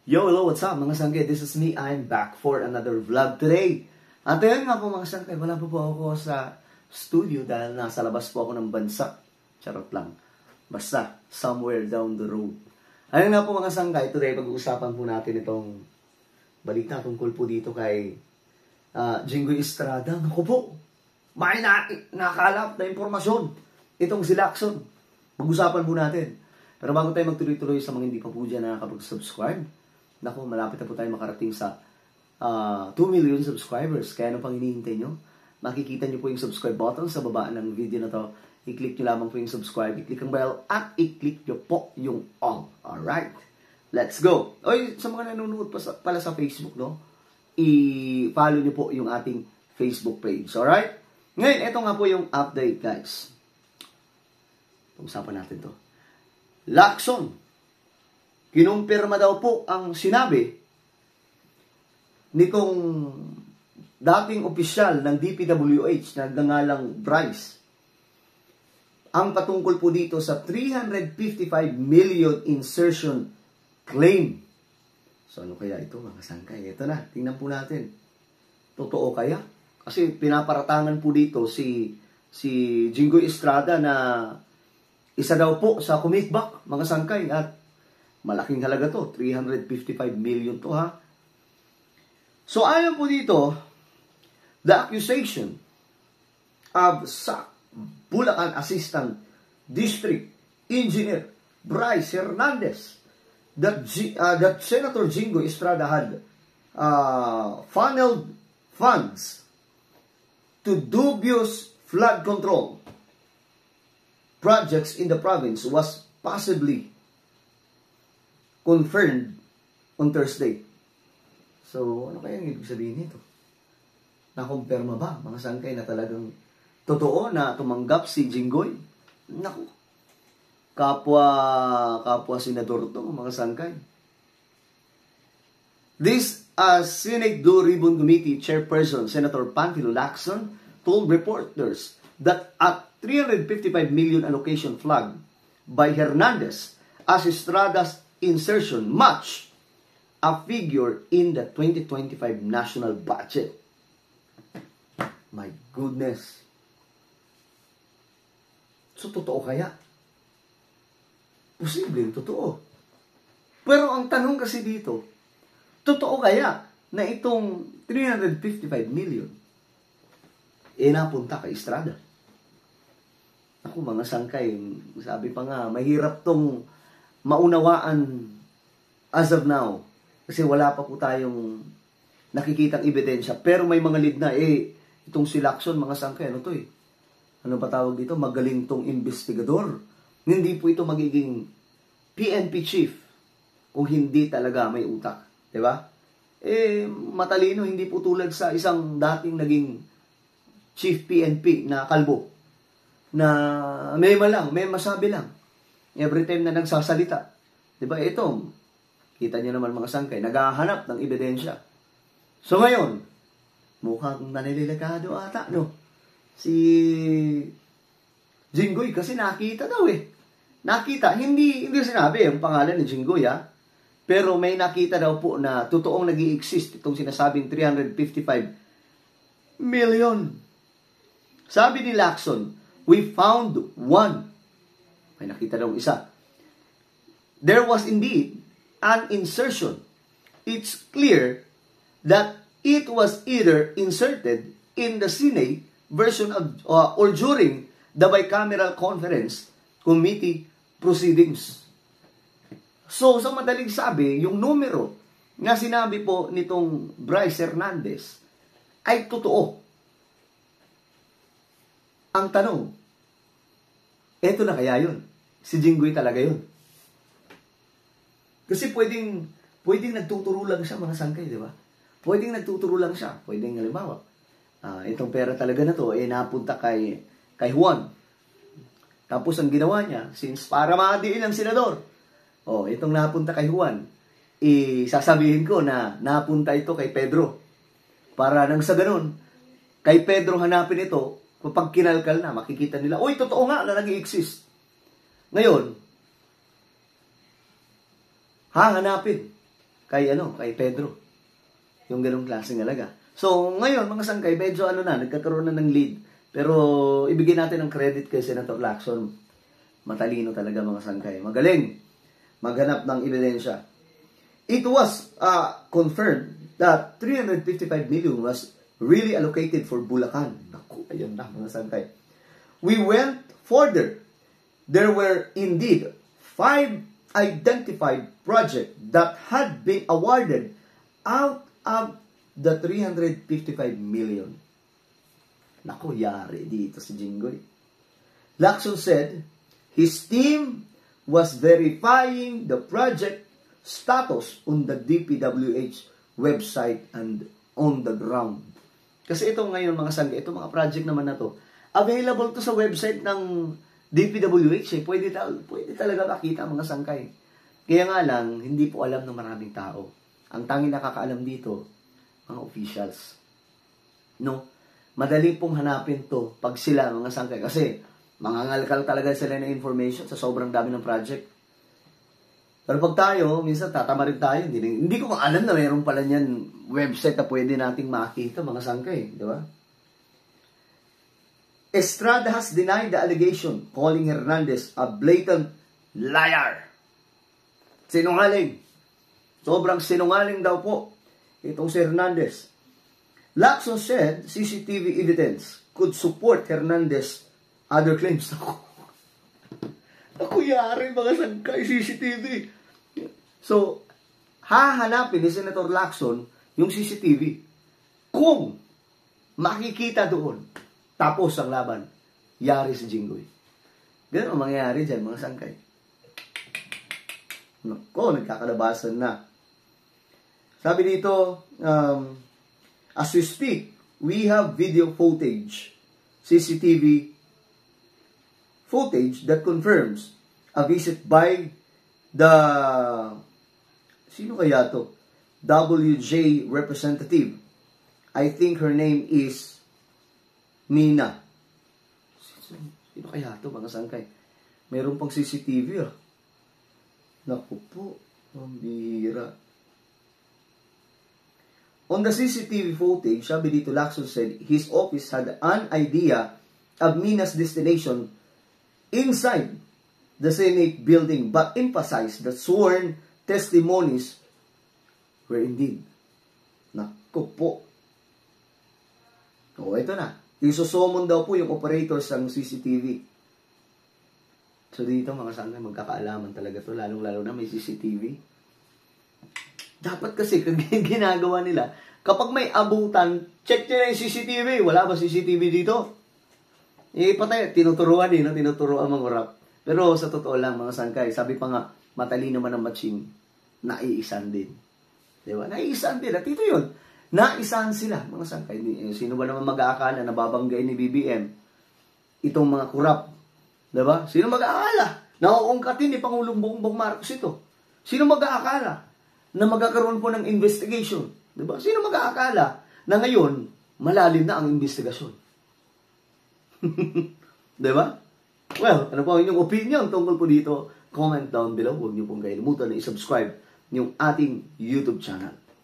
Yo, hello, what's up mga sangkay? This is me, I'm back for another vlog today. At ayun nga po mga sangkay, wala po ako sa studio dahil nasa labas po ako ng bansa. Charot lang. Basta, somewhere down the road. Ayun nga po mga sangkay, today pag-uusapan po natin itong balita tungkol po dito kay Jinggoy Estrada. Naku po, may nakalap na impormasyon. Itong si Lacson. Pag-usapan po natin. Pero bago tayo magtuloy-tuloy sa mga hindi pa po dyan nakakapag-subscribe, naku, malapit na po tayo makarating sa 2 million subscribers. Kaya ano pang hinihintay nyo? Makikita nyo po yung subscribe button sa baba ng video na to. I-click nyo lamang po yung subscribe, i-click ang bell, at i-click nyo po yung all. Alright? Let's go! Oy, sa mga nanonood pala sa Facebook, no? I-follow nyo po yung ating Facebook page. Alright? Ngayon, ito nga po yung update, guys. Pag-usapan natin to. Lacson. Kinumpirma daw po ang sinabi nitong dating opisyal ng DPWH na nagngangalang Bryce. Ang patungkol po dito sa 355 million insertion claim. So ano kaya ito mga sangkay? Ito na, tingnan po natin. Totoo kaya? Kasi pinaparatangan po dito si Jinggoy Estrada na isa daw po sa kumikbak mga sangkay at malaking halaga to, 355 million to ha. So ayon po dito, the accusation of SAC Bulacan Assistant District Engineer Bryce Hernandez that Senator Jinggoy Estrada had funneled funds to dubious flood control projects in the province was possibly confirmed on Thursday. So, ano kaya ang ibig sabihin nito? Nakumpirma ba, mga sangkay, na talagang totoo na tumanggap si Jinggoy? Naku, kapwa senador to, mga sangkay. This Senate Blue Ribbon Committee Chairperson, Senator Panfilo Lacson, told reporters that at 355 million allocation flagged by Hernandez as Estrada's insertion match a figure in the 2025 national budget. My goodness. So, totoo kaya? Posibleng totoo. Pero ang tanong kasi dito, totoo kaya na itong 355 million napunta kay Estrada? Ako mga sangkay, sabi pa nga, mahirap tong maunawaan as of now. Kasi wala pa po tayong nakikitang ebidensya. Pero may mga lead na, itong si Lacson, mga sangkay, ano to Ano ba tawag dito? Magaling tong investigador. Hindi po ito magiging PNP chief kung hindi talaga may utak. Diba? Matalino, hindi po tulad sa isang dating naging chief PNP na kalbo. Na may masabi lang. Every time na nagsasalita. Diba? Ito, kita nyo naman mga sangkay, naghahanap ng ebidensya. So ngayon, mukhang nanililikado ata, no? Si Jinggoy, kasi nakita daw Nakita, hindi sinabi ang pangalan ni Jinggoy, ha? Pero may nakita daw po na totoong nag-i-exist itong sinasabing 355 million. Sabi ni Lacson, we found one. May nakita daw isa. There was indeed an insertion. It's clear that it was either inserted in the Senate version of or during the bicameral conference committee proceedings. So, sa madaling sabi, yung numero na sinabi po nitong Bryce Hernandez ay totoo. Ang tanong, eto na kaya yun? Si Jinggoy talaga yun. Kasi pwedeng nagtuturo lang siya mga sangkay, di ba? Pwedeng nagtuturo lang siya. Pwedeng, halimbawa, itong pera talaga na to, napunta kay Juan. Tapos ang ginawa niya, since para maadiin ang senador, itong napunta kay Juan, sasabihin ko na napunta ito kay Pedro. Para nang sa ganun, kay Pedro hanapin ito, kapag kinalkal na, makikita nila, totoo nga na nag-i-exist. Ngayon, hahanapin kay Pedro. Yung ganong klaseng halaga. So, ngayon, mga sangkay, medyo nagkakaroon na ng lead. Pero, ibigay natin ng credit kay Senator Lacson. Matalino talaga, mga sangkay. Magaling maghanap ng ebidensya. It was confirmed that 355 million was really allocated for Bulacan. Naku, ayun na, mga sangkay. We went further. There were indeed 5 identified projects that had been awarded out of the 355 million. Naku, yari dito si Jinggoy. Lacson said his team was verifying the project status on the DPWH website and on the ground. Kasi ito ngayon, mga sangkay, itong mga project naman na to, available to sa website ng DPWH. Pwede talaga makita, mga sangkay. Kaya nga lang, hindi po alam ng maraming tao. Ang tanging nakakaalam dito, mga officials. No? Madali pong hanapin to pag sila, mga sangkay. Kasi, mangangalkal talaga sila ng information sa sobrang dami ng project. Pero pag tayo, minsan tatama rin tayo. Hindi ko alam na mayroon pala niyan website na pwede nating makita, mga sangkay. Di ba? Estrada has denied the allegation, calling Hernandez a blatant liar. Sinungaling. Sobrang sinungaling daw po itong si Hernandez. Lacson said CCTV evidence could support Hernandez other claims. Ako yari, mga sangkay, CCTV. So, hahanapin ni Senator Lacson yung CCTV. Kung makikita doon, tapos ang laban, yari si Jinggoy. Ganun ang mangyayari dyan, mga sangkay. Naku, nagkakalabasan na. Sabi dito, as we speak, we have video footage, CCTV footage that confirms a visit by the, sino kaya to? WJ representative. I think her name is Mina. Sino kaya to, mga sangkay? Meron pang CCTV, Naku po, ang bihira. On the CCTV footage, sabi dito, Lacson said his office had an idea of Mina's destination inside the Senate building, but emphasized that sworn testimonies were indeed. Naku po. O, ito na. Isusumon daw po yung operators ng CCTV. So, dito mga sangkay, magkakaalaman talaga to, lalong-lalo na may CCTV. Dapat kasi, ginagawa nila, kapag may abutan, check nyo na yung CCTV. Wala ba CCTV dito? Patay, tinuturuan mangurap. Pero sa totoo lang, mga sangkay, sabi pa nga, matalino naman ang machine, naiisan din. Diba? Naiisan din. At ito yun, naisahan sila, mga sangkay. Sino ba naman mag-aakala na babanggay ni BBM itong mga kurap? Diba? Sino mag-aakala na uungkatin ni Pangulong Bongbong Marcos ito? Sino mag-aakala na magkakaroon po ng investigation? Diba? Sino mag-aakala na ngayon, malalim na ang investigasyon? Diba? Well, ano po ang inyong opinion tungkol po dito? Comment down below. Huwag niyo pong kalimutan na i-subscribe yung ating YouTube channel.